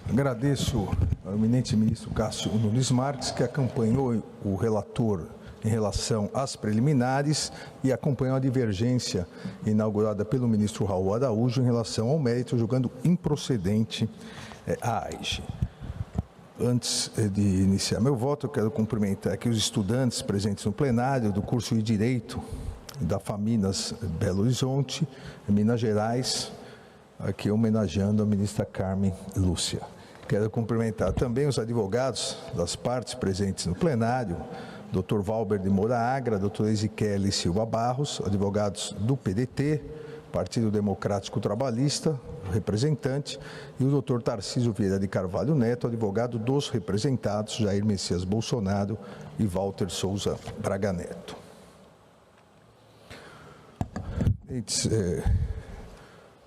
Agradeço ao eminente ministro Cássio Nunes Marques, que acompanhou o relator em relação às preliminares e acompanhou a divergência inaugurada pelo ministro Raul Araújo em relação ao mérito, julgando improcedente a AIGE. Antes de iniciar meu voto, eu quero cumprimentar aqui os estudantes presentes no plenário do curso de Direito da FAMINAS Belo Horizonte, Minas Gerais, aqui homenageando a ministra Carmen Lúcia. Quero cumprimentar também os advogados das partes presentes no plenário, Dr. Valber de Moura Agra, Dr. Ezequiel Silva Barros, advogados do PDT, Partido Democrático Trabalhista, representante, e o Dr. Tarcísio Vieira de Carvalho Neto, advogado dos representados Jair Messias Bolsonaro e Walter Souza Braga Neto.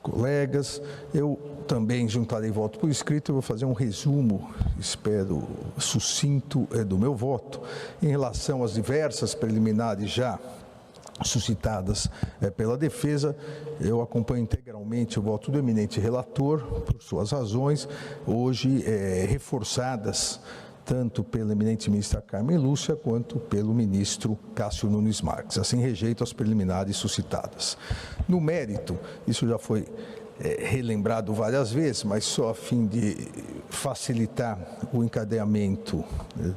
Colegas, eu também juntarei voto por escrito. Eu vou fazer um resumo, espero sucinto, do meu voto em relação às diversas preliminares já suscitadas pela defesa. Eu acompanho integralmente o voto do eminente relator, por suas razões, hoje reforçadas tanto pela eminente ministra Carmen Lúcia quanto pelo ministro Cássio Nunes Marques. Assim, rejeito as preliminares suscitadas. No mérito, isso já foi relembrado várias vezes, mas só a fim de facilitar o encadeamento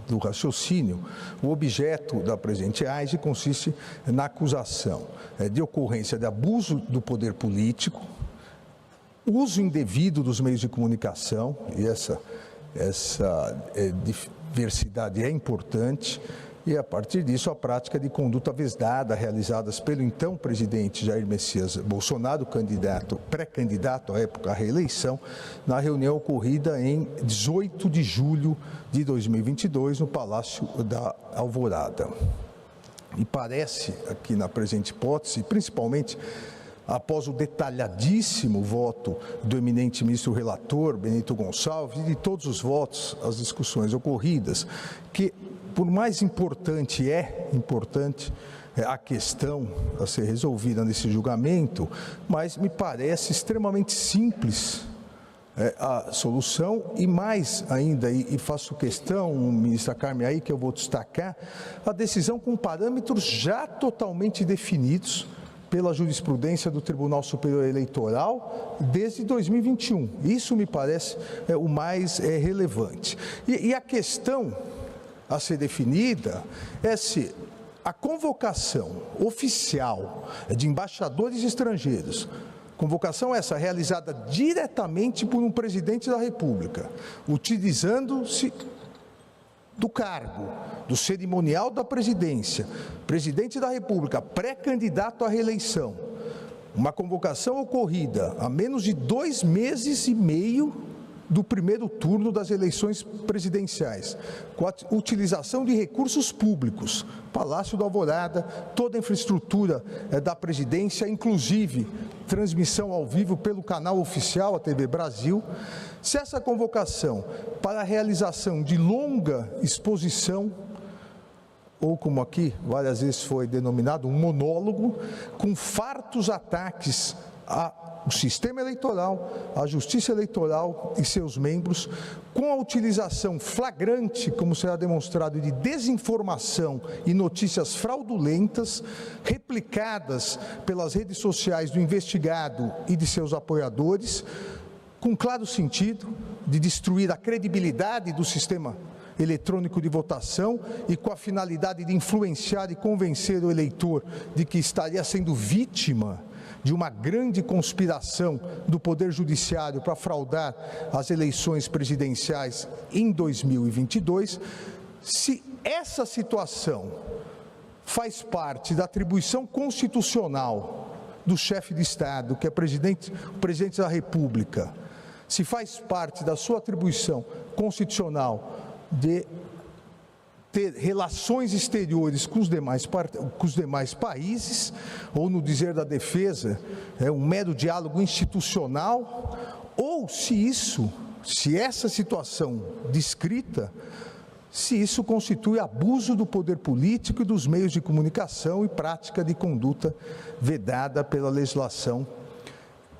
do raciocínio, o objeto da presente AIGE consiste na acusação de ocorrência de abuso do poder político, uso indevido dos meios de comunicação, e essa diversidade é importante, e a partir disso a prática de conduta vedada realizadas pelo então presidente Jair Messias Bolsonaro, pré-candidato à época à reeleição, na reunião ocorrida em 18 de julho de 2022 no Palácio da Alvorada. E parece aqui na presente hipótese, principalmente após o detalhadíssimo voto do eminente ministro relator, Benito Gonçalves, e de todos os votos, as discussões ocorridas, que, por mais importante a questão a ser resolvida nesse julgamento, mas me parece extremamente simples a solução, e mais ainda, e faço questão, ministra Carmen, aí que eu vou destacar, a decisão com parâmetros já totalmente definidos pela jurisprudência do Tribunal Superior Eleitoral desde 2021. Isso me parece o mais relevante. E a questão a ser definida é se a convocação oficial de embaixadores estrangeiros, convocação essa realizada diretamente por um presidente da República, utilizando-se do cargo, do cerimonial da presidência, presidente da República, pré-candidato à reeleição, uma convocação ocorrida há menos de 2 meses e meio do primeiro turno das eleições presidenciais, com a utilização de recursos públicos, Palácio da Alvorada, toda a infraestrutura da presidência, inclusive transmissão ao vivo pelo canal oficial, a TV Brasil. Se essa convocação para a realização de longa exposição, ou como aqui várias vezes foi denominado, um monólogo, com fartos ataques ao sistema eleitoral, à justiça eleitoral e seus membros, com a utilização flagrante, como será demonstrado, de desinformação e notícias fraudulentas, replicadas pelas redes sociais do investigado e de seus apoiadores, com claro sentido de destruir a credibilidade do sistema eletrônico de votação e com a finalidade de influenciar e convencer o eleitor de que estaria sendo vítima de uma grande conspiração do Poder Judiciário para fraudar as eleições presidenciais em 2022, se essa situação faz parte da atribuição constitucional do chefe de Estado, que é o presidente da República, se faz parte da sua atribuição constitucional de ter relações exteriores com os demais países, ou no dizer da defesa, um mero diálogo institucional, ou se essa situação descrita, se isso constitui abuso do poder político e dos meios de comunicação e prática de conduta vedada pela legislação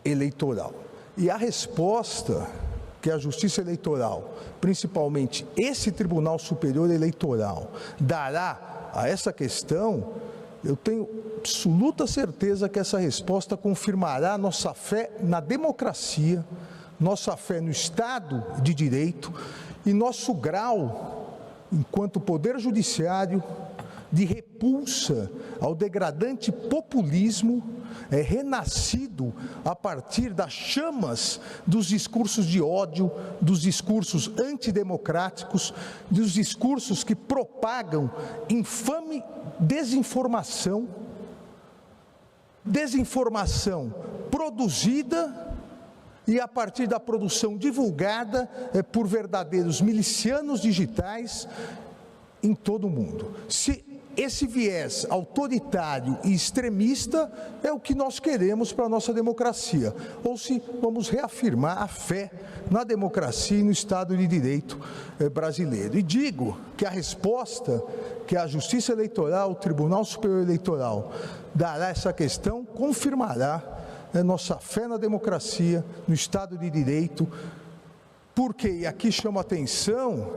eleitoral. E a resposta que a Justiça Eleitoral, principalmente esse Tribunal Superior Eleitoral, dará a essa questão, eu tenho absoluta certeza que essa resposta confirmará nossa fé na democracia, nossa fé no Estado de Direito e nosso grau, enquanto Poder Judiciário, de repulsa ao degradante populismo renascido a partir das chamas dos discursos de ódio, dos discursos antidemocráticos, dos discursos que propagam infame desinformação produzida e a partir da produção divulgada por verdadeiros milicianos digitais em todo o mundo. Se esse viés autoritário e extremista é o que nós queremos para a nossa democracia, ou se vamos reafirmar a fé na democracia e no Estado de Direito brasileiro. E digo que a resposta que a Justiça Eleitoral, o Tribunal Superior Eleitoral, dará a essa questão, confirmará nossa fé na democracia, no Estado de Direito, porque, e aqui chamo a atenção,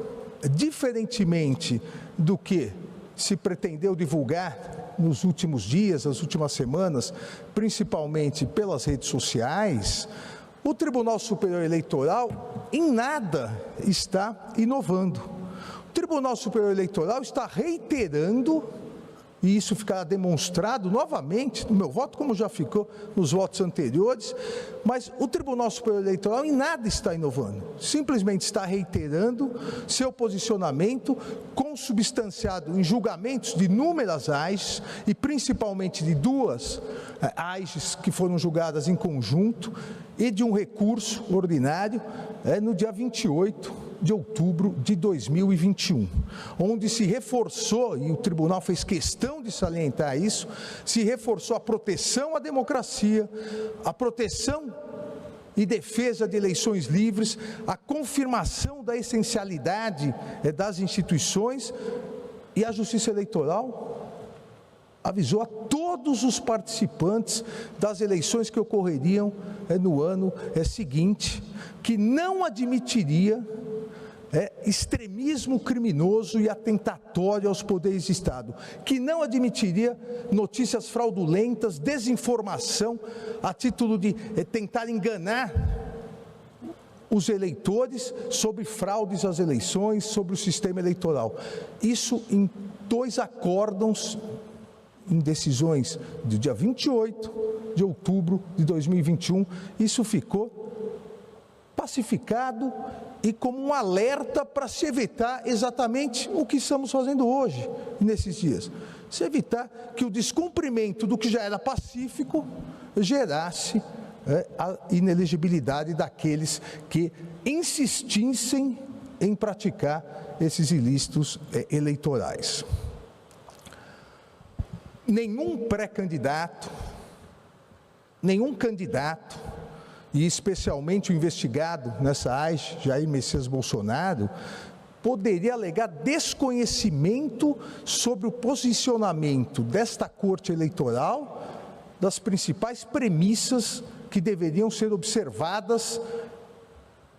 diferentemente do que se pretendeu divulgar nos últimos dias, nas últimas semanas, principalmente pelas redes sociais, o Tribunal Superior Eleitoral em nada está inovando. O Tribunal Superior Eleitoral está reiterando, e isso ficará demonstrado novamente no meu voto, como já ficou nos votos anteriores, mas o Tribunal Superior Eleitoral em nada está inovando, simplesmente está reiterando seu posicionamento consubstanciado em julgamentos de inúmeras AIGs, e principalmente de duas AIGs que foram julgadas em conjunto, e de um recurso ordinário no dia 28 de outubro de 2021, onde se reforçou, e o tribunal fez questão de salientar isso, se reforçou a proteção à democracia, a proteção e defesa de eleições livres, a confirmação da essencialidade das instituições, e a Justiça Eleitoral avisou a todos os participantes das eleições que ocorreriam no ano seguinte, que não admitiria extremismo criminoso e atentatório aos poderes de Estado, que não admitiria notícias fraudulentas, desinformação, a título de tentar enganar os eleitores sobre fraudes às eleições, sobre o sistema eleitoral. Isso em 2 acórdãos, em decisões do dia 28 de outubro de 2021, isso ficou pacificado e como um alerta para se evitar exatamente o que estamos fazendo hoje, nesses dias. Se evitar que o descumprimento do que já era pacífico gerasse a inelegibilidade daqueles que insistissem em praticar esses ilícitos eleitorais. Nenhum pré-candidato, nenhum candidato, e especialmente o investigado nessa AIGE, Jair Messias Bolsonaro, poderia alegar desconhecimento sobre o posicionamento desta Corte Eleitoral, das principais premissas que deveriam ser observadas,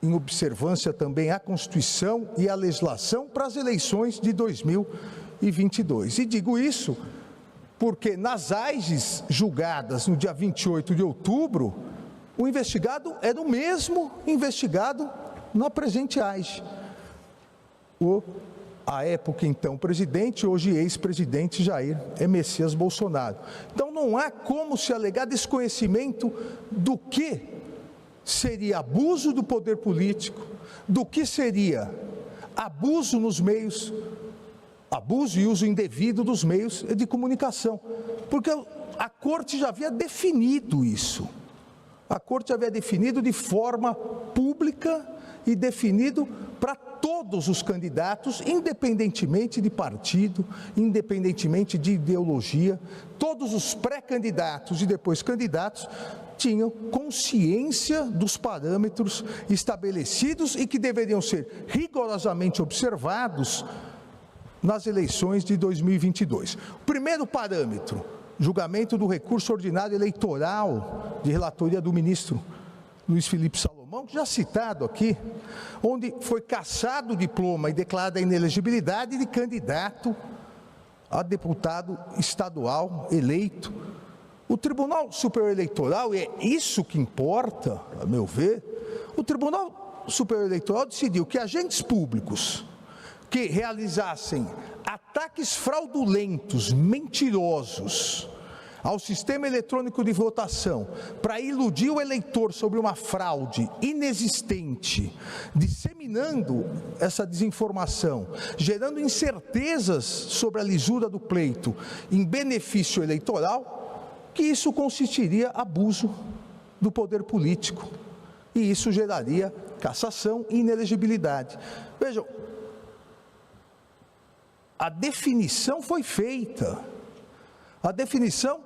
em observância também à Constituição e à legislação, para as eleições de 2022. E digo isso porque nas AIGes julgadas no dia 28 de outubro, o investigado era o mesmo investigado na presente AIGe. A época, então, presidente, hoje ex-presidente Jair Messias Bolsonaro. Então, não há como se alegar desconhecimento do que seria abuso do poder político, do que seria abuso nos meios, abuso e uso indevido dos meios de comunicação. Porque a Corte já havia definido isso. A Corte havia definido de forma pública e definido para todos os candidatos, independentemente de partido, independentemente de ideologia, todos os pré-candidatos e depois candidatos tinham consciência dos parâmetros estabelecidos e que deveriam ser rigorosamente observados nas eleições de 2022. O primeiro parâmetro: julgamento do recurso ordinário eleitoral de relatoria do ministro Luiz Felipe Salomão, já citado aqui, onde foi cassado o diploma e declarada a inelegibilidade de candidato a deputado estadual eleito. O Tribunal Superior Eleitoral, e é isso que importa, a meu ver, o Tribunal Superior Eleitoral decidiu que agentes públicos que realizassem ataques fraudulentos, mentirosos, ao sistema eletrônico de votação, para iludir o eleitor sobre uma fraude inexistente, disseminando essa desinformação, gerando incertezas sobre a lisura do pleito em benefício eleitoral, que isso consistiria em abuso do poder político. E isso geraria cassação e inelegibilidade. Vejam, a definição foi feita. A definição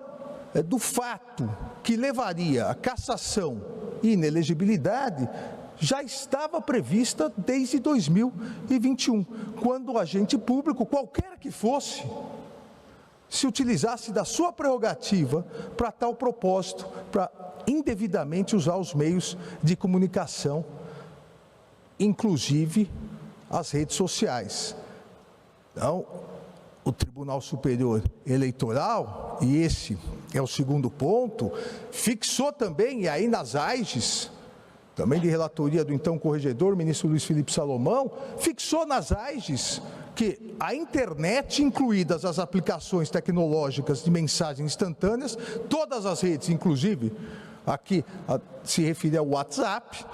do fato que levaria a cassação e inelegibilidade já estava prevista desde 2021, quando o agente público, qualquer que fosse, se utilizasse da sua prerrogativa para tal propósito, para indevidamente usar os meios de comunicação, inclusive as redes sociais. Então, o Tribunal Superior Eleitoral, e esse é o segundo ponto, fixou também, e aí nas AIGES, também de relatoria do então corregedor, ministro Luiz Felipe Salomão, fixou nas AIGES que a internet, incluídas as aplicações tecnológicas de mensagens instantâneas, todas as redes, inclusive, aqui se refere ao WhatsApp,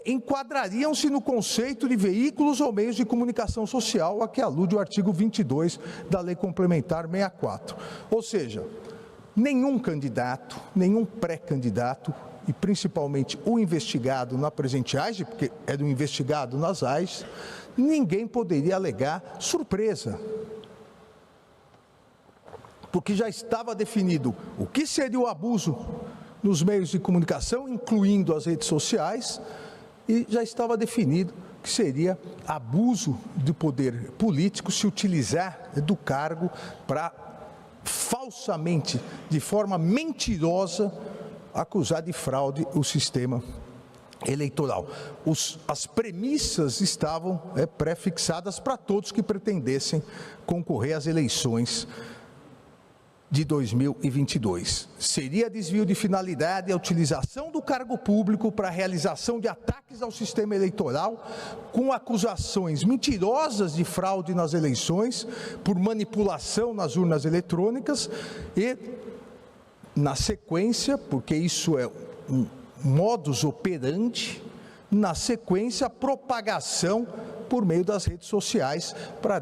enquadrariam-se no conceito de veículos ou meios de comunicação social, a que alude o artigo 22 da Lei Complementar 64. Ou seja, nenhum candidato, nenhum pré-candidato, e principalmente o investigado na presente AIGE, porque era um investigado nas AIGES, ninguém poderia alegar surpresa, porque já estava definido o que seria o abuso nos meios de comunicação, incluindo as redes sociais, e já estava definido que seria abuso do poder político se utilizar do cargo para falsamente, de forma mentirosa, acusar de fraude o sistema eleitoral. As premissas estavam pré-fixadas para todos que pretendessem concorrer às eleições de 2022. Seria desvio de finalidade a utilização do cargo público para a realização de ataques ao sistema eleitoral, com acusações mentirosas de fraude nas eleições, por manipulação nas urnas eletrônicas e, na sequência, porque isso é um modus operandi, na sequência, a propagação por meio das redes sociais para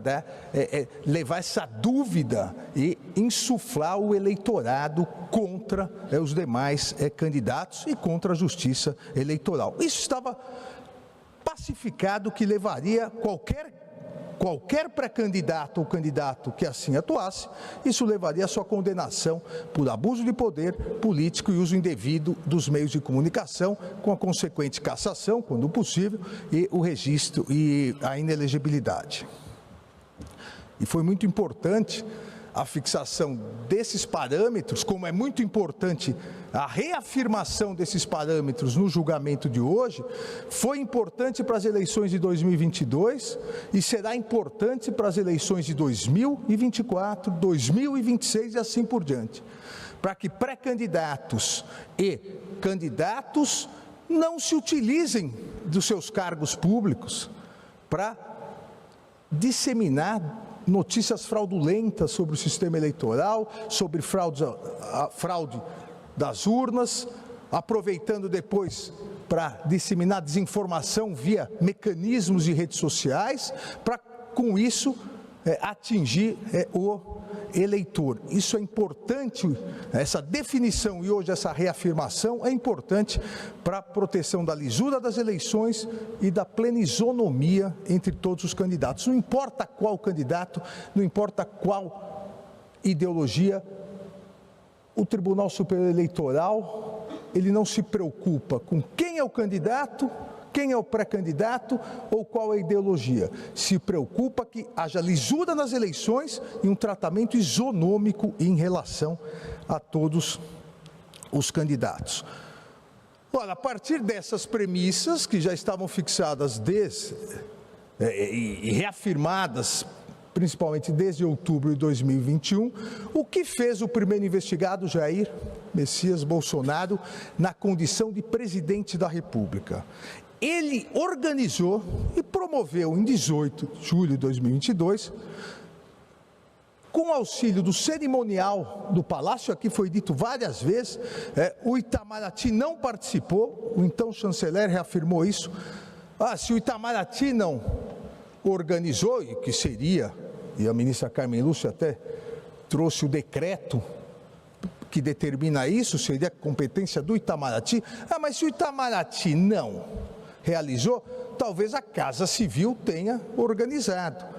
levar essa dúvida e insuflar o eleitorado contra os demais candidatos e contra a justiça eleitoral. Isso estava pacificado que levaria qualquer pré-candidato ou candidato que assim atuasse, isso levaria à sua condenação por abuso de poder político e uso indevido dos meios de comunicação, com a consequente cassação, quando possível, e o registro e a inelegibilidade. E foi muito importante a fixação desses parâmetros, como é muito importante a reafirmação desses parâmetros no julgamento de hoje, foi importante para as eleições de 2022 e será importante para as eleições de 2024, 2026 e assim por diante, para que pré-candidatos e candidatos não se utilizem dos seus cargos públicos para disseminar notícias fraudulentas sobre o sistema eleitoral, sobre a fraude das urnas, aproveitando depois para disseminar desinformação via mecanismos de redes sociais, para com isso atingir o eleitor. Isso é importante, essa definição e hoje essa reafirmação é importante para a proteção da lisura das eleições e da plena isonomia entre todos os candidatos. Não importa qual candidato, não importa qual ideologia, o Tribunal Superior Eleitoral, ele não se preocupa com quem é o candidato, quem é o pré-candidato ou qual é a ideologia. Se preocupa que haja lisura nas eleições e um tratamento isonômico em relação a todos os candidatos. Olha, a partir dessas premissas, que já estavam fixadas e reafirmadas, principalmente desde outubro de 2021, o que fez o primeiro investigado, Jair Messias Bolsonaro, na condição de presidente da República? Ele organizou e promoveu em 18 de julho de 2022, com auxílio do cerimonial do Palácio, aqui foi dito várias vezes, o Itamaraty não participou, o então chanceler reafirmou isso. Se o Itamaraty não organizou, e que seria, e a ministra Carmen Lúcia até trouxe o decreto que determina isso, seria competência do Itamaraty. Mas se o Itamaraty não realizou, talvez a Casa Civil tenha organizado.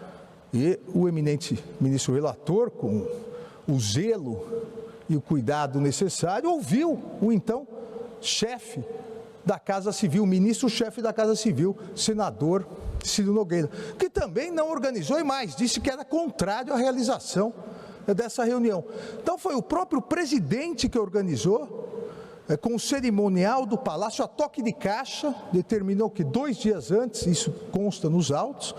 E o eminente ministro relator, com o zelo e o cuidado necessário, ouviu o então chefe da Casa Civil, ministro-chefe da Casa Civil, senador Ciro Nogueira, que também não organizou e mais, disse que era contrário à realização dessa reunião. Então foi o próprio presidente que organizou, com o cerimonial do Palácio, a toque de caixa, determinou que 2 dias antes, isso consta nos autos,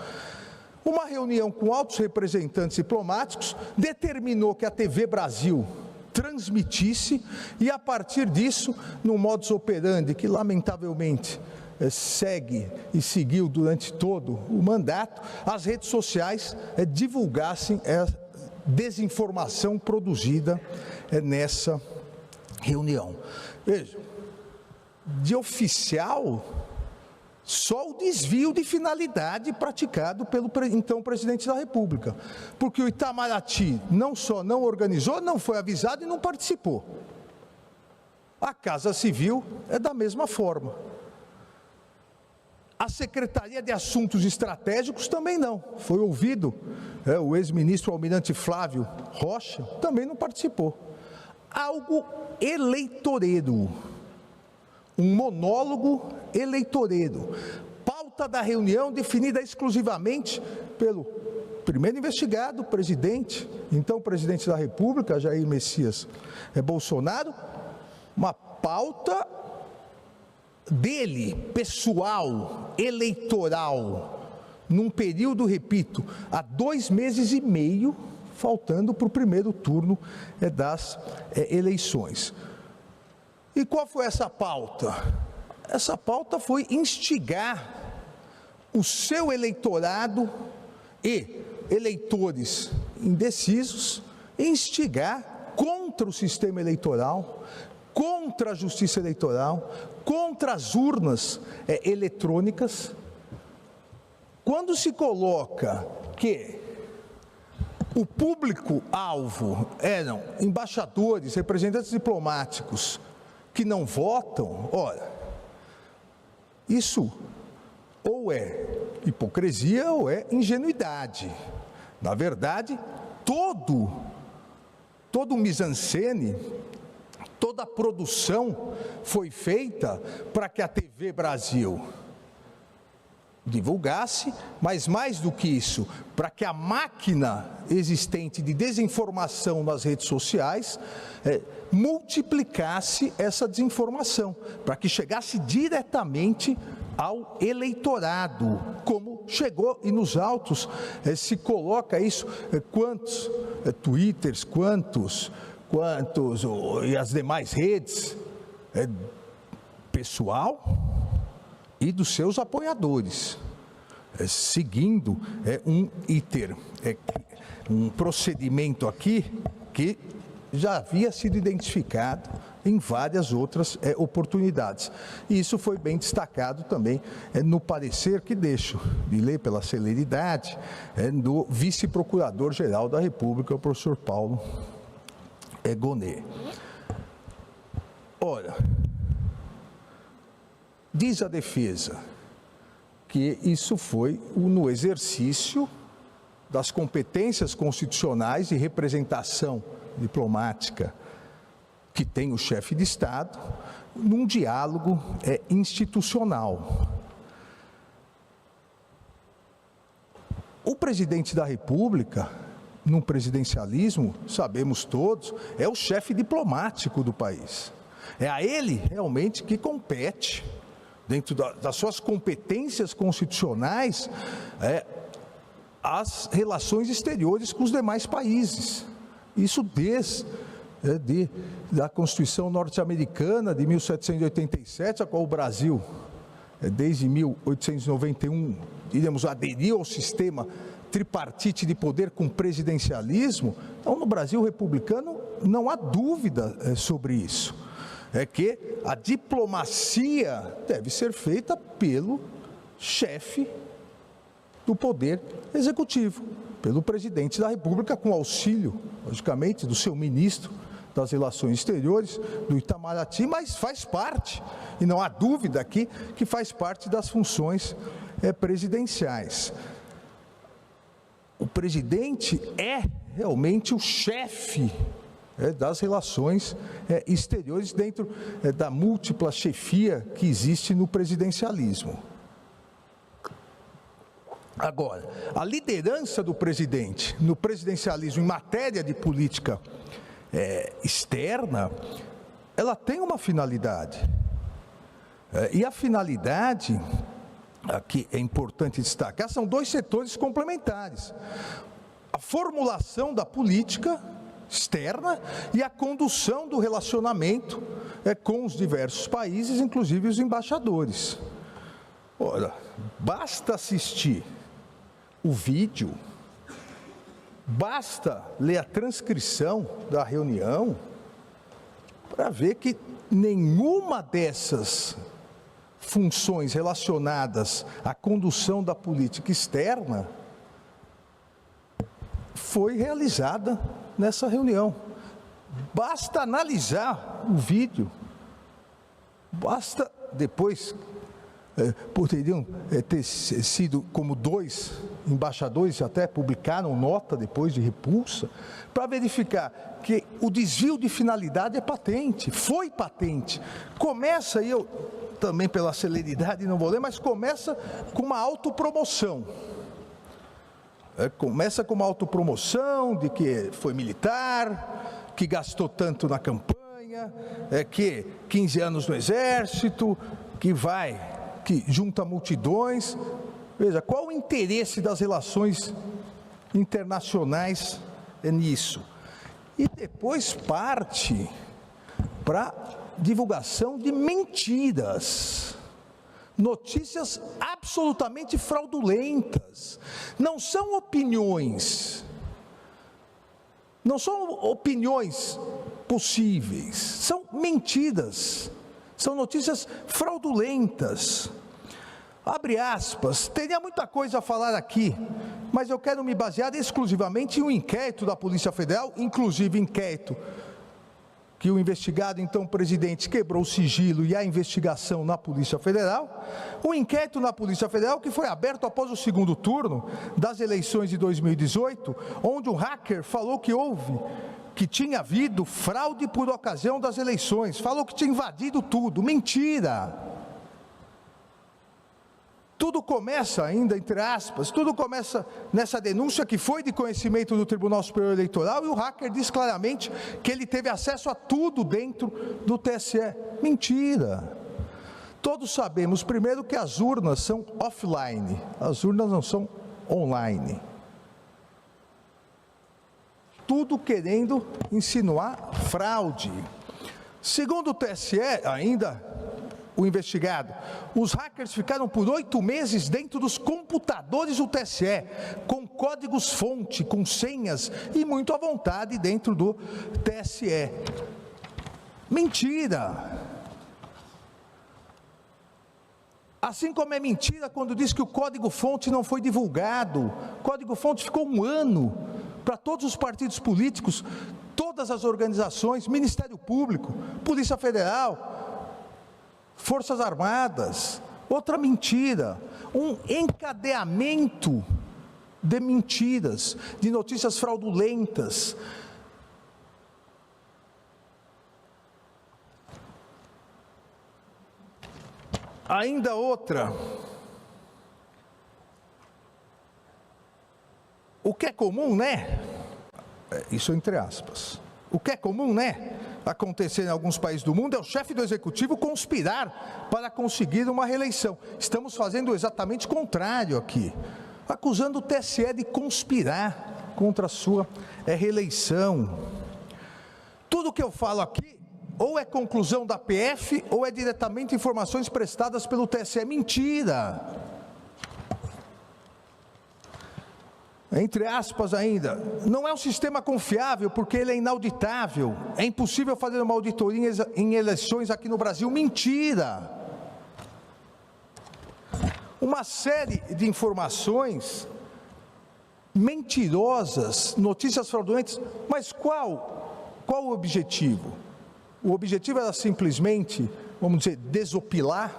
uma reunião com altos representantes diplomáticos, determinou que a TV Brasil transmitisse e, a partir disso, no modus operandi que, lamentavelmente, segue e seguiu durante todo o mandato, as redes sociais divulgassem a desinformação produzida nessa reunião. Veja, de oficial, só o desvio de finalidade praticado pelo então presidente da República, porque o Itamaraty não só não organizou, não foi avisado e não participou. A Casa Civil é da mesma forma. A Secretaria de Assuntos Estratégicos também não. Foi ouvido, o ex-ministro Almirante Flávio Rocha também não participou. Algo eleitoreiro. Um monólogo eleitoreiro. Pauta da reunião definida exclusivamente pelo primeiro investigado, presidente, então presidente da República, Jair Messias Bolsonaro, uma pauta dele, pessoal, eleitoral, num período, repito, há 2 meses e meio, faltando para o primeiro turno das eleições. E qual foi essa pauta? Essa pauta foi instigar o seu eleitorado e eleitores indecisos, instigar contra o sistema eleitoral, contra a justiça eleitoral, contra as urnas eletrônicas. Quando se coloca que o público-alvo eram embaixadores, representantes diplomáticos que não votam, ora, isso ou é hipocrisia ou é ingenuidade. Na verdade, todo o mise-en-scène, toda a produção foi feita para que a TV Brasil divulgasse, mas mais do que isso, para que a máquina existente de desinformação nas redes sociais multiplicasse essa desinformação, para que chegasse diretamente ao eleitorado, como chegou, e nos autos se coloca isso, quantos twitters, quantos e as demais redes, pessoal e dos seus apoiadores, seguindo um procedimento aqui que já havia sido identificado em várias outras oportunidades. E isso foi bem destacado também no parecer que deixo de ler pela celeridade do vice-procurador-geral da República, o professor Paulo Gonet. Ora, diz a defesa que isso foi no exercício das competências constitucionais de representação diplomática que tem o chefe de Estado, num diálogo institucional. O presidente da República, num presidencialismo, sabemos todos, é o chefe diplomático do país. É a ele realmente que compete, dentro das suas competências constitucionais, as relações exteriores com os demais países. Isso da Constituição norte-americana de 1787, a qual o Brasil, desde 1891, diríamos, aderiu ao sistema tripartite de poder com presidencialismo. Então, no Brasil republicano, não há dúvida sobre isso. É que a diplomacia deve ser feita pelo chefe do poder executivo, pelo presidente da República, com auxílio, logicamente, do seu ministro das Relações Exteriores, do Itamaraty, mas faz parte, e não há dúvida aqui, que faz parte das funções presidenciais. O presidente é realmente o chefe das relações exteriores dentro da múltipla chefia que existe no presidencialismo. Agora, a liderança do presidente no presidencialismo em matéria de política externa, ela tem uma finalidade. E a finalidade, aqui é importante destacar, são dois setores complementares. A formulação da política externa e a condução do relacionamento com os diversos países, inclusive os embaixadores. Ora, basta assistir o vídeo, basta ler a transcrição da reunião para ver que nenhuma dessas funções relacionadas à condução da política externa foi realizada nessa reunião. Basta analisar o vídeo, basta depois, poderiam ter sido como 2 embaixadores, até publicaram nota depois de repulsa, para verificar que o desvio de finalidade é patente, foi patente. Começa, e eu também pela celeridade não vou ler, mas começa com uma autopromoção. Começa com uma autopromoção de que foi militar, que gastou tanto na campanha, que 15 anos no exército, que junta multidões. Veja, qual o interesse das relações internacionais nisso? E depois parte para divulgação de mentiras. Notícias absolutamente fraudulentas. Não são opiniões. Não são opiniões possíveis. São mentiras. São notícias fraudulentas. Abre aspas, teria muita coisa a falar aqui, mas eu quero me basear exclusivamente em um inquérito da Polícia Federal, inclusive inquérito que o investigado, então presidente, quebrou o sigilo e a investigação na Polícia Federal, um inquérito na Polícia Federal que foi aberto após o segundo turno das eleições de 2018, onde um hacker falou que tinha havido fraude por ocasião das eleições, falou que tinha invadido tudo. Mentira! Tudo começa ainda, entre aspas, tudo começa nessa denúncia que foi de conhecimento do Tribunal Superior Eleitoral, e o hacker diz claramente que ele teve acesso a tudo dentro do TSE. Mentira! Todos sabemos, primeiro, que as urnas são offline, as urnas não são online. Tudo querendo insinuar fraude. Segundo o TSE, ainda, o investigado, os hackers ficaram por 8 meses dentro dos computadores do TSE, com códigos-fonte, com senhas e muito à vontade dentro do TSE. Mentira! Assim como é mentira quando diz que o código-fonte não foi divulgado. O código-fonte ficou 1 ano para todos os partidos políticos, todas as organizações, Ministério Público, Polícia Federal, Forças Armadas. Outra mentira, um encadeamento de mentiras, de notícias fraudulentas. Ainda outra, o que é comum, né? Isso entre aspas. O que é comum, né? acontecer em alguns países do mundo é o chefe do executivo conspirar para conseguir uma reeleição. Estamos fazendo exatamente o contrário aqui, acusando o TSE de conspirar contra a sua reeleição. Tudo que eu falo aqui ou é conclusão da PF ou é diretamente informações prestadas pelo TSE. Mentira! Entre aspas ainda, não é um sistema confiável porque ele é inauditável, é impossível fazer uma auditoria em eleições aqui no Brasil. Mentira! Uma série de informações mentirosas, notícias fraudulentas, mas qual o objetivo? O objetivo era simplesmente, vamos dizer, desopilar.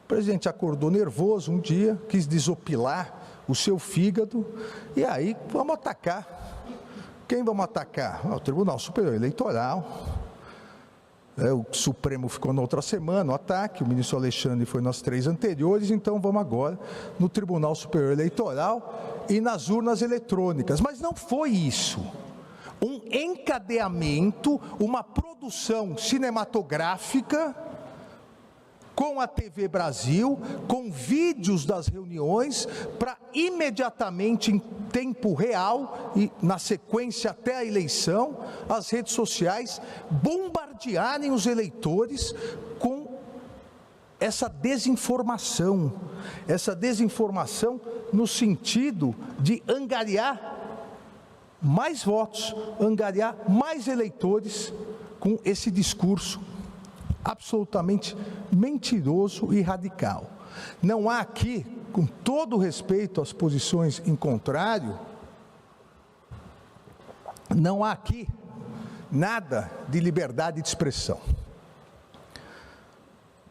O presidente acordou nervoso um dia, quis desopilar o seu fígado, e aí vamos atacar. Quem vamos atacar? O Tribunal Superior Eleitoral. O Supremo ficou na outra semana, o ataque, o ministro Alexandre foi nas 3 anteriores, então vamos agora no Tribunal Superior Eleitoral e nas urnas eletrônicas. Mas não foi isso. Um encadeamento, uma produção cinematográfica com a TV Brasil, com vídeos das reuniões, para imediatamente, em tempo real, e na sequência até a eleição, as redes sociais bombardearem os eleitores com essa desinformação no sentido de angariar mais votos, angariar mais eleitores com esse discurso absolutamente mentiroso e radical. Não há aqui, com todo respeito às posições em contrário, não há aqui nada de liberdade de expressão.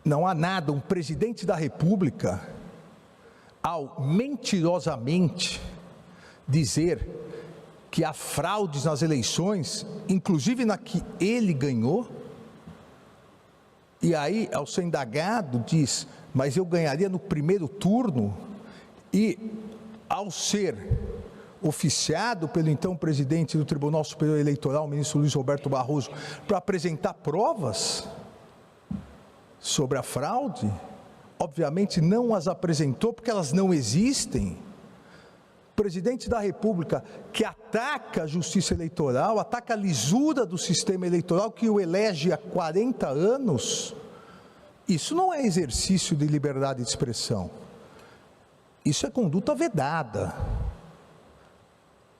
Não há nada, um presidente da República, ao mentirosamente dizer que há fraudes nas eleições, inclusive na que ele ganhou, e aí, ao ser indagado, diz, mas eu ganharia no primeiro turno, e ao ser oficiado pelo então presidente do Tribunal Superior Eleitoral, o ministro Luiz Roberto Barroso, para apresentar provas sobre a fraude, obviamente não as apresentou porque elas não existem. O presidente da República que ataca a justiça eleitoral, ataca a lisura do sistema eleitoral que o elege há 40 anos, isso não é exercício de liberdade de expressão, isso é conduta vedada.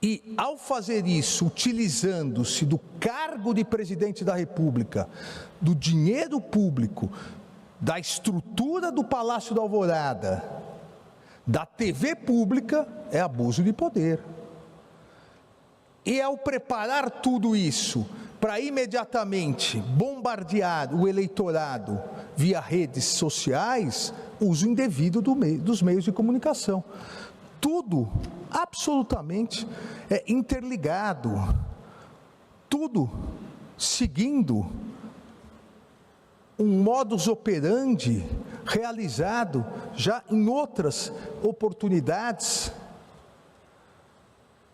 E ao fazer isso, utilizando-se do cargo de presidente da República, do dinheiro público, da estrutura do Palácio da Alvorada, da TV pública, é abuso de poder. E ao preparar tudo isso para imediatamente bombardear o eleitorado via redes sociais, uso indevido dos meios de comunicação. Tudo absolutamente interligado, tudo seguindo um modus operandi realizado já em outras oportunidades,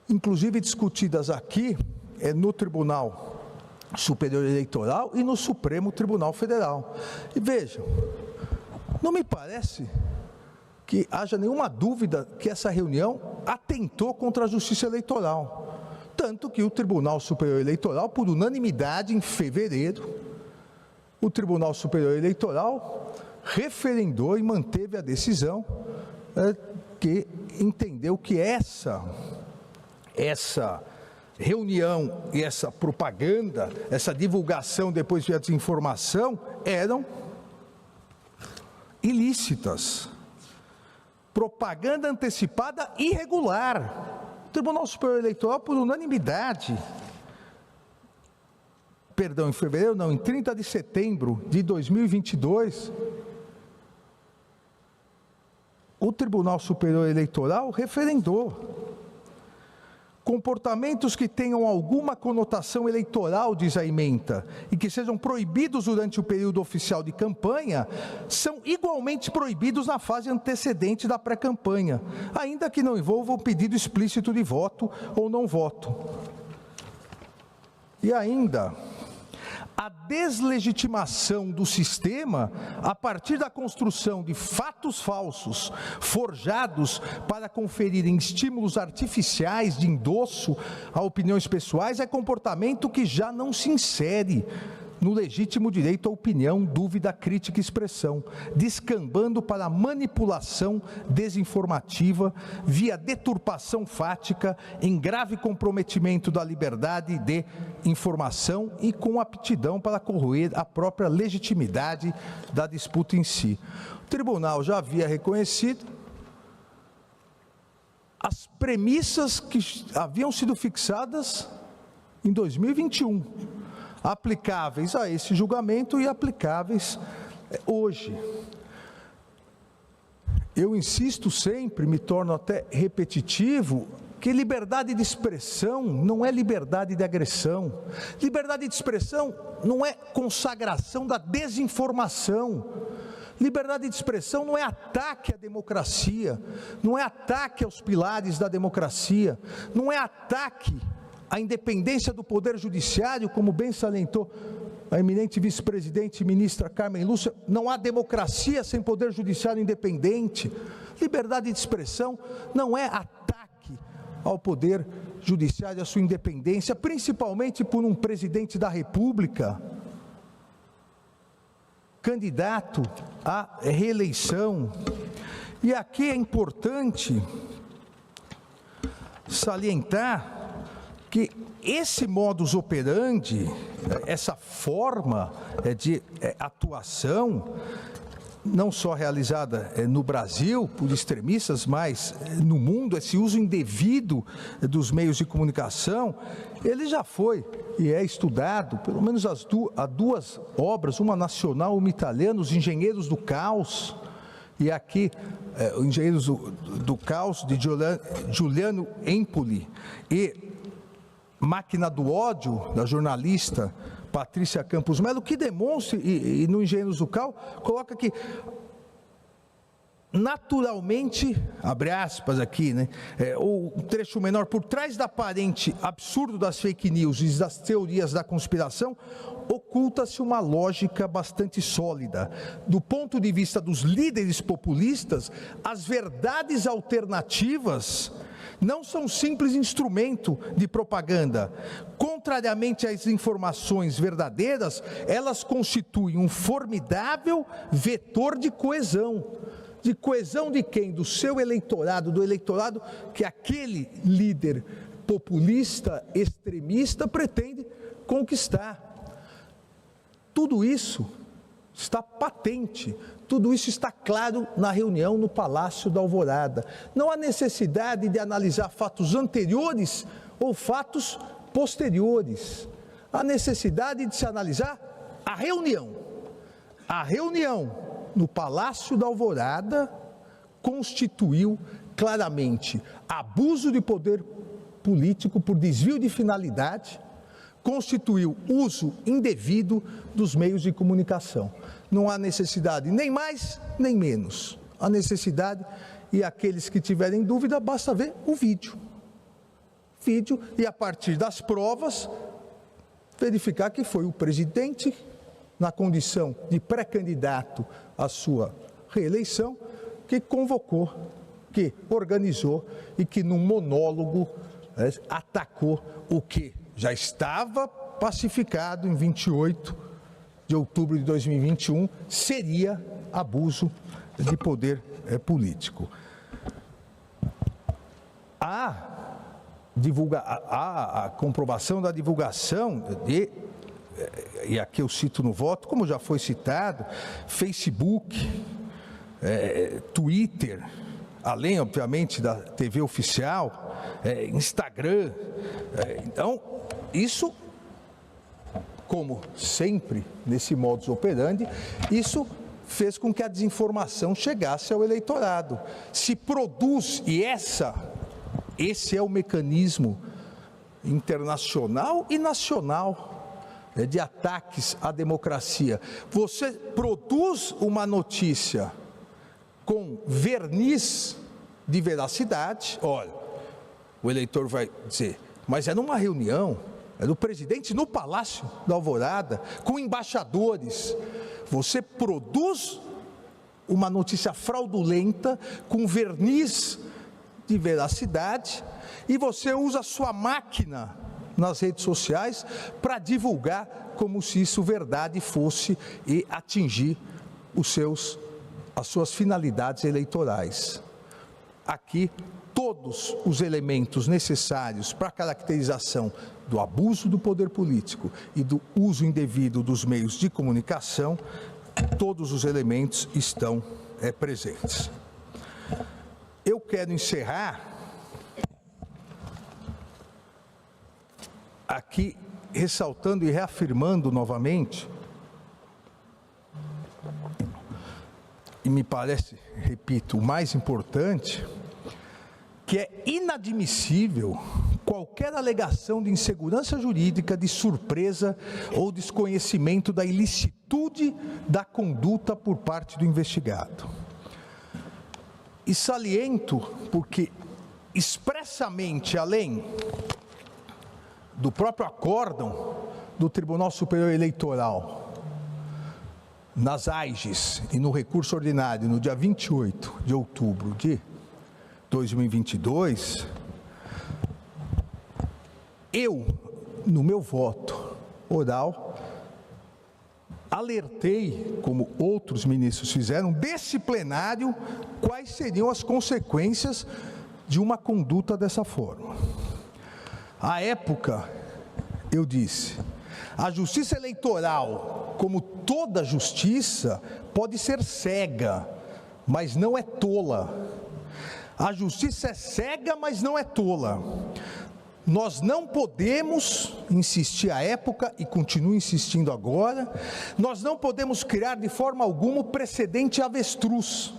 inclusive discutidas aqui no Tribunal Superior Eleitoral e no Supremo Tribunal Federal. E vejam, não me parece que haja nenhuma dúvida que essa reunião atentou contra a Justiça Eleitoral, tanto que o Tribunal Superior Eleitoral, por unanimidade, em fevereiro, o Tribunal Superior Eleitoral referendou e manteve a decisão que entendeu que essa reunião e essa propaganda, essa divulgação depois de desinformação eram ilícitas. Propaganda antecipada irregular. O Tribunal Superior Eleitoral, por unanimidade, em fevereiro, não, em 30 de setembro de 2022, o Tribunal Superior Eleitoral referendou. Comportamentos que tenham alguma conotação eleitoral, diz a ementa, e que sejam proibidos durante o período oficial de campanha, são igualmente proibidos na fase antecedente da pré-campanha, ainda que não envolvam pedido explícito de voto ou não voto. E ainda, a deslegitimação do sistema a partir da construção de fatos falsos, forjados para conferirem estímulos artificiais de endosso a opiniões pessoais, é comportamento que já não se insere no legítimo direito à opinião, dúvida, crítica e expressão, descambando para a manipulação desinformativa via deturpação fática, em grave comprometimento da liberdade de informação e com aptidão para corroer a própria legitimidade da disputa em si. O tribunal já havia reconhecido as premissas que haviam sido fixadas em 2021, aplicáveis a esse julgamento e aplicáveis hoje. Eu insisto sempre, me torno até repetitivo, que liberdade de expressão não é liberdade de agressão. Liberdade de expressão não é consagração da desinformação. Liberdade de expressão não é ataque à democracia, não é ataque aos pilares da democracia, não é ataque a independência do Poder Judiciário, como bem salientou a eminente vice-presidente e ministra Carmen Lúcia. Não há democracia sem Poder Judiciário independente. Liberdade de expressão não é ataque ao Poder Judiciário, à sua independência, principalmente por um presidente da República, candidato à reeleição. E aqui é importante salientar que esse modus operandi, essa forma de atuação, não só realizada no Brasil por extremistas, mas no mundo, esse uso indevido dos meios de comunicação, ele já foi e é estudado, pelo menos há duas obras, uma nacional e uma italiana, Os Engenheiros do Caos, e aqui, Os Engenheiros do Caos, de Giuliano Empoli, e Máquina do Ódio, da jornalista Patrícia Campos Melo, que demonstra, e no Engenheiros do Caos, coloca que naturalmente, abre aspas aqui, né, o trecho menor, por trás da aparente absurdo das fake news e das teorias da conspiração, oculta-se uma lógica bastante sólida. Do ponto de vista dos líderes populistas, as verdades alternativas não são simples instrumento de propaganda. Contrariamente às informações verdadeiras, elas constituem um formidável vetor de coesão. De coesão de quem? Do seu eleitorado, do eleitorado que aquele líder populista, extremista, pretende conquistar. Tudo isso está patente, tudo isso está claro na reunião no Palácio da Alvorada. Não há necessidade de analisar fatos anteriores ou fatos posteriores. Há necessidade de se analisar a reunião. A reunião no Palácio da Alvorada constituiu claramente abuso de poder político por desvio de finalidade, constituiu uso indevido dos meios de comunicação. Não há necessidade nem mais nem menos. A necessidade, e aqueles que tiverem dúvida, basta ver o vídeo. E a partir das provas, verificar que foi o presidente, na condição de pré-candidato à sua reeleição, que convocou, que organizou e que num monólogo atacou o que já estava pacificado em 28 de outubro de 2021, seria abuso de poder político. A comprovação da divulgação de, e aqui eu cito no voto, como já foi citado, Facebook, Twitter, além, obviamente, da TV oficial, Instagram. Então, isso, como sempre, nesse modus operandi, isso fez com que a desinformação chegasse ao eleitorado. Se produz, e esse é o mecanismo internacional e nacional de ataques à democracia. Você produz uma notícia com verniz de veracidade, olha, o eleitor vai dizer, mas é numa reunião, era o presidente no Palácio da Alvorada, com embaixadores. Você produz uma notícia fraudulenta, com verniz de veracidade, e você usa a sua máquina nas redes sociais para divulgar como se isso verdade fosse e atingir as suas finalidades eleitorais. Aqui, todos os elementos necessários para a caracterização do abuso do poder político e do uso indevido dos meios de comunicação, todos os elementos estão presentes. Eu quero encerrar aqui ressaltando e reafirmando novamente, e me parece, repito, o mais importante, que é inadmissível qualquer alegação de insegurança jurídica, de surpresa ou desconhecimento da ilicitude da conduta por parte do investigado. E saliento porque expressamente, além do próprio acórdão do Tribunal Superior Eleitoral, nas AIGES e no recurso ordinário, no dia 28 de outubro de 2022, eu, no meu voto oral, alertei, como outros ministros fizeram, desse plenário, quais seriam as consequências de uma conduta dessa forma. À época, eu disse, a justiça eleitoral, como toda justiça, pode ser cega, mas não é tola. A justiça é cega, mas não é tola. Nós não podemos insistir à época, e continuo insistindo agora, nós não podemos criar de forma alguma o precedente avestruz.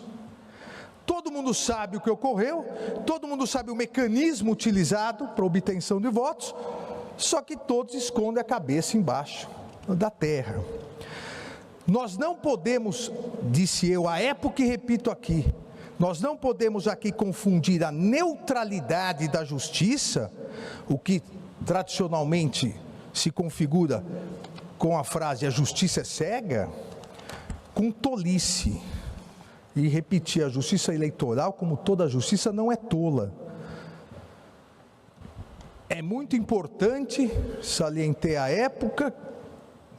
Todo mundo sabe o que ocorreu, todo mundo sabe o mecanismo utilizado para a obtenção de votos, só que todos escondem a cabeça embaixo da terra. Nós não podemos, disse eu à época e repito aqui, nós não podemos aqui confundir a neutralidade da justiça, o que tradicionalmente se configura com a frase "a justiça é cega", com tolice. E repetir, a justiça eleitoral, como toda justiça, não é tola. É muito importante, salientei à época,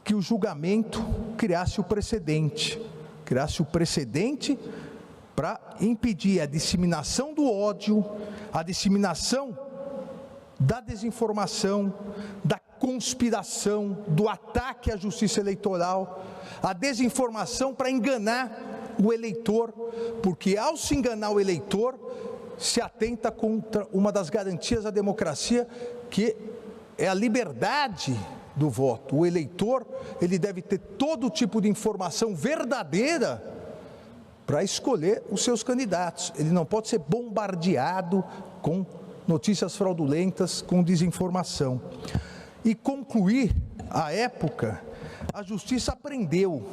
que o julgamento criasse o precedente para impedir a disseminação do ódio, a disseminação da desinformação, da conspiração, do ataque à justiça eleitoral, a desinformação para enganar o eleitor, porque ao se enganar o eleitor, se atenta contra uma das garantias da democracia, que é a liberdade do voto. O eleitor, ele deve ter todo tipo de informação verdadeira para escolher os seus candidatos. Ele não pode ser bombardeado com notícias fraudulentas, com desinformação. E concluir, à época, a justiça aprendeu,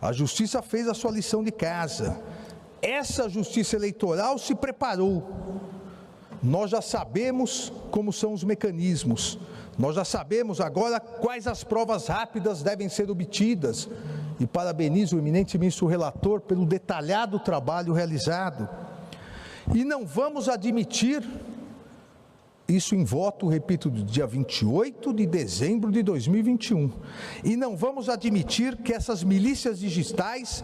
a justiça fez a sua lição de casa. Essa justiça eleitoral se preparou. Nós já sabemos como são os mecanismos, nós já sabemos agora quais as provas rápidas devem ser obtidas, e parabenizo o eminente ministro relator pelo detalhado trabalho realizado. E não vamos admitir, isso em voto, repito, do dia 28 de dezembro de 2021, e não vamos admitir que essas milícias digitais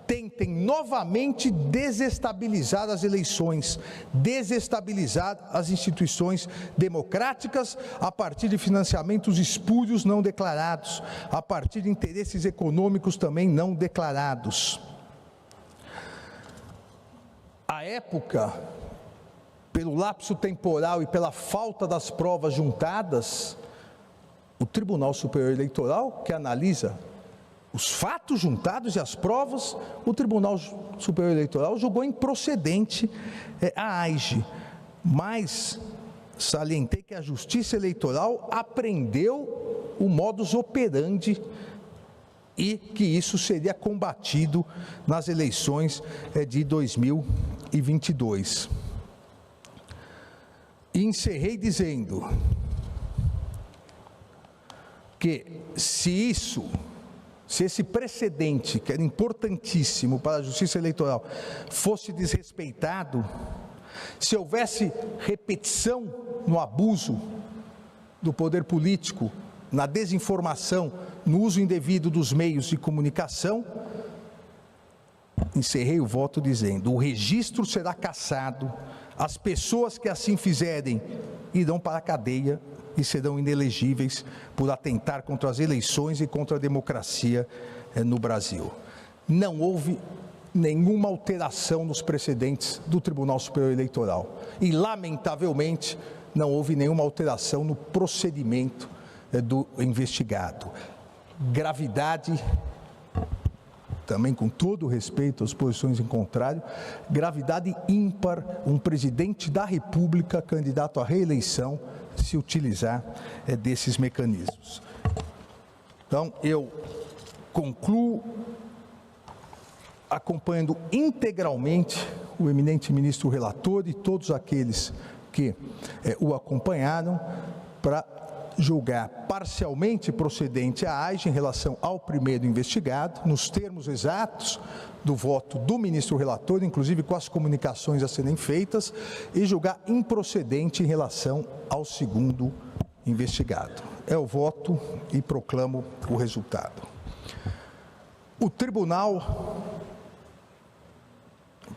tentem novamente desestabilizar as eleições, desestabilizar as instituições democráticas a partir de financiamentos espúrios não declarados, a partir de interesses econômicos também não declarados. À época, pelo lapso temporal e pela falta das provas juntadas, o Tribunal Superior Eleitoral, que analisa os fatos juntados e as provas, o Tribunal Superior Eleitoral julgou improcedente a AIGE, mas salientei que a Justiça Eleitoral aprendeu o modus operandi e que isso seria combatido nas eleições de 2022. E encerrei dizendo: que se esse precedente, que era importantíssimo para a Justiça Eleitoral, fosse desrespeitado, se houvesse repetição no abuso do poder político, na desinformação, no uso indevido dos meios de comunicação, encerrei o voto dizendo: o registro será cassado, as pessoas que assim fizerem irão para a cadeia e serão inelegíveis por atentar contra as eleições e contra a democracia no Brasil. Não houve nenhuma alteração nos precedentes do Tribunal Superior Eleitoral e, lamentavelmente, não houve nenhuma alteração no procedimento do investigado. Gravidade, também com todo o respeito às posições em contrário, gravidade ímpar um presidente da República, candidato à reeleição, se utilizar desses mecanismos. Então, eu concluo acompanhando integralmente o eminente ministro relator e todos aqueles que o acompanharam para julgar parcialmente procedente a AIGE em relação ao primeiro investigado, nos termos exatos do voto do ministro relator, inclusive com as comunicações a serem feitas, e julgar improcedente em relação ao segundo investigado. É o voto e proclamo o resultado. O tribunal,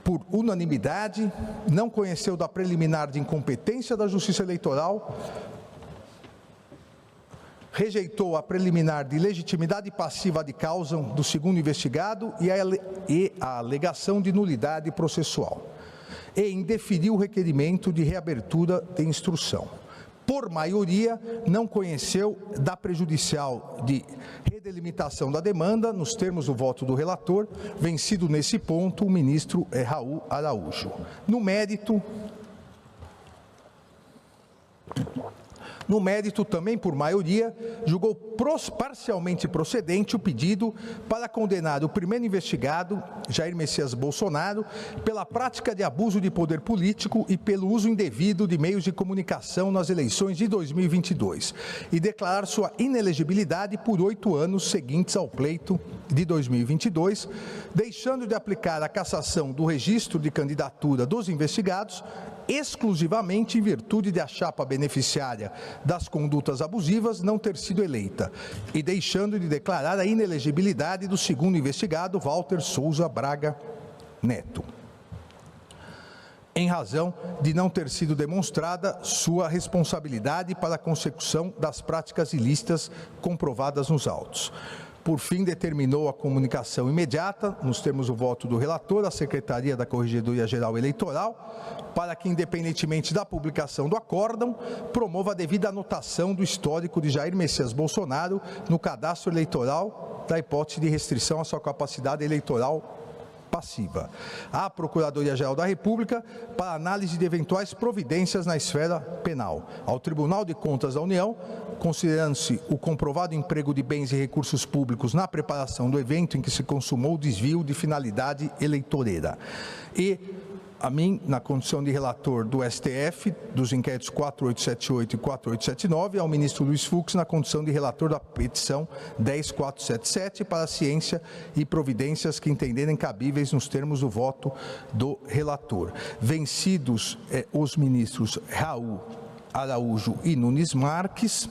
por unanimidade, não conheceu da preliminar de incompetência da Justiça Eleitoral, rejeitou a preliminar de legitimidade passiva de causa do segundo investigado e a alegação de nulidade processual, e indeferiu o requerimento de reabertura de instrução. Por maioria, não conheceu da prejudicial de redelimitação da demanda, nos termos do voto do relator, vencido nesse ponto o ministro Raul Araújo. No mérito, também por maioria, julgou parcialmente procedente o pedido para condenar o primeiro investigado, Jair Messias Bolsonaro, pela prática de abuso de poder político e pelo uso indevido de meios de comunicação nas eleições de 2022 e declarar sua inelegibilidade por 8 anos seguintes ao pleito de 2022, deixando de aplicar a cassação do registro de candidatura dos investigados exclusivamente em virtude de a chapa beneficiária das condutas abusivas não ter sido eleita e deixando de declarar a inelegibilidade do segundo investigado, Walter Souza Braga Neto, em razão de não ter sido demonstrada sua responsabilidade para a consecução das práticas ilícitas comprovadas nos autos. Por fim, determinou a comunicação imediata, nos termos do voto do relator, à Secretaria da Corregedoria Geral Eleitoral, para que, independentemente da publicação do acórdão, promova a devida anotação do histórico de Jair Messias Bolsonaro no cadastro eleitoral da hipótese de restrição à sua capacidade eleitoral passiva. À Procuradoria-Geral da República para análise de eventuais providências na esfera penal. Ao Tribunal de Contas da União, considerando-se o comprovado emprego de bens e recursos públicos na preparação do evento em que se consumou o desvio de finalidade eleitoreira. E a mim, na condição de relator do STF, dos inquéritos 4878 e 4879, ao ministro Luiz Fux, na condição de relator da petição 10477, para a ciência e providências que entenderem cabíveis nos termos do voto do relator. Vencidos os ministros Raul Araújo e Nunes Marques,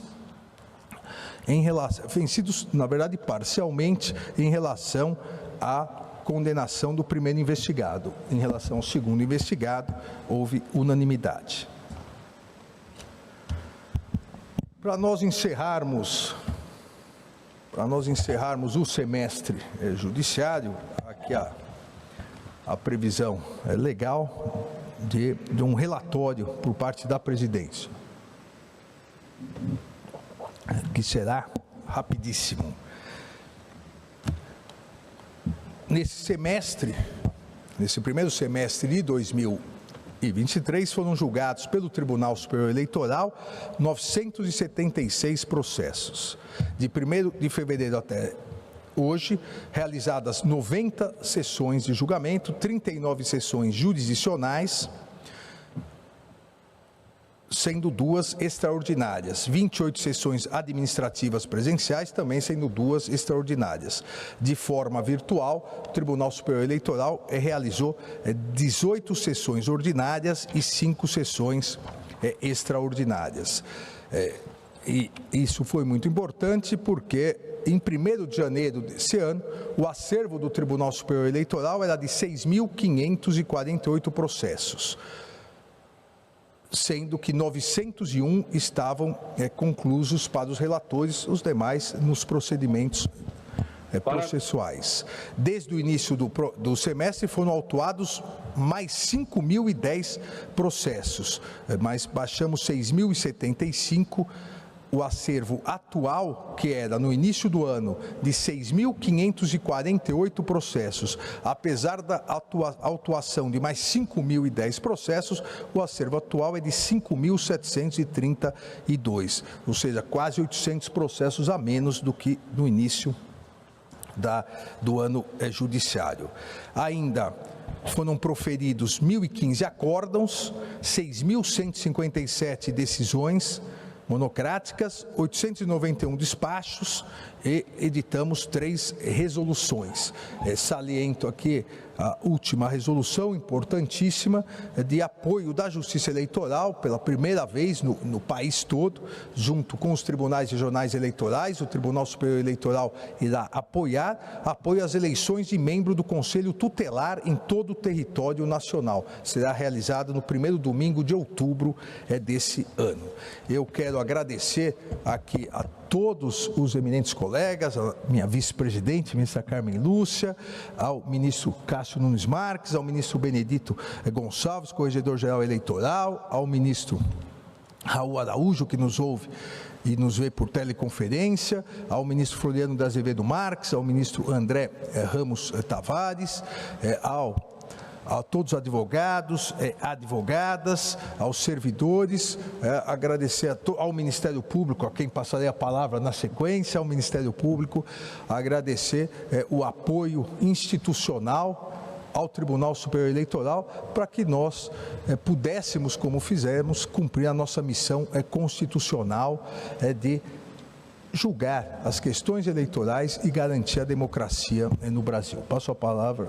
vencidos, na verdade, parcialmente, em relação à condenação do primeiro investigado. Em relação ao segundo investigado, houve unanimidade. Para nós encerrarmos o semestre judiciário, aqui a previsão legal de um relatório por parte da presidência, que será rapidíssimo. Nesse primeiro semestre de 2023, foram julgados pelo Tribunal Superior Eleitoral 976 processos. De 1º de fevereiro até hoje, realizadas 90 sessões de julgamento, 39 sessões jurisdicionais, sendo 2 extraordinárias. 28 sessões administrativas presenciais, também sendo 2 extraordinárias. De forma virtual, o Tribunal Superior Eleitoral realizou 18 sessões ordinárias e 5 sessões extraordinárias. E isso foi muito importante porque, em 1º de janeiro desse ano, o acervo do Tribunal Superior Eleitoral era de 6.548 processos, sendo que 901 estavam conclusos para os relatores, os demais nos procedimentos processuais. Desde o início do semestre foram autuados mais 5.010 processos, mas baixamos 6.075. O acervo atual, que era no início do ano de 6.548 processos, apesar da autuação de mais 5.010 processos, o acervo atual é de 5.732, ou seja, quase 800 processos a menos do que no início do ano judiciário. Ainda foram proferidos 1.015 acórdãos, 6.157 decisões monocráticas, 891 despachos e editamos 3 resoluções. Saliento aqui a última resolução, importantíssima, de apoio da Justiça Eleitoral, pela primeira vez no país todo, junto com os tribunais regionais eleitorais. O Tribunal Superior Eleitoral irá apoio às eleições de membro do Conselho Tutelar em todo o território nacional. Será realizada no 1º domingo de outubro desse ano. Eu quero agradecer aqui a todos os eminentes colegas, a minha vice-presidente, ministra Carmen Lúcia, ao ministro Cássio Nunes Marques, ao ministro Benedito Gonçalves, corregedor-geral eleitoral, ao ministro Raul Araújo, que nos ouve e nos vê por teleconferência, ao ministro Floriano da Azevedo Marques, ao ministro André Ramos Tavares, a todos os advogados, advogadas, aos servidores, agradecer ao Ministério Público, a quem passarei a palavra na sequência, ao Ministério Público, agradecer o apoio institucional ao Tribunal Superior Eleitoral para que nós pudéssemos, como fizemos, cumprir a nossa missão constitucional de julgar as questões eleitorais e garantir a democracia no Brasil. Passo a palavra,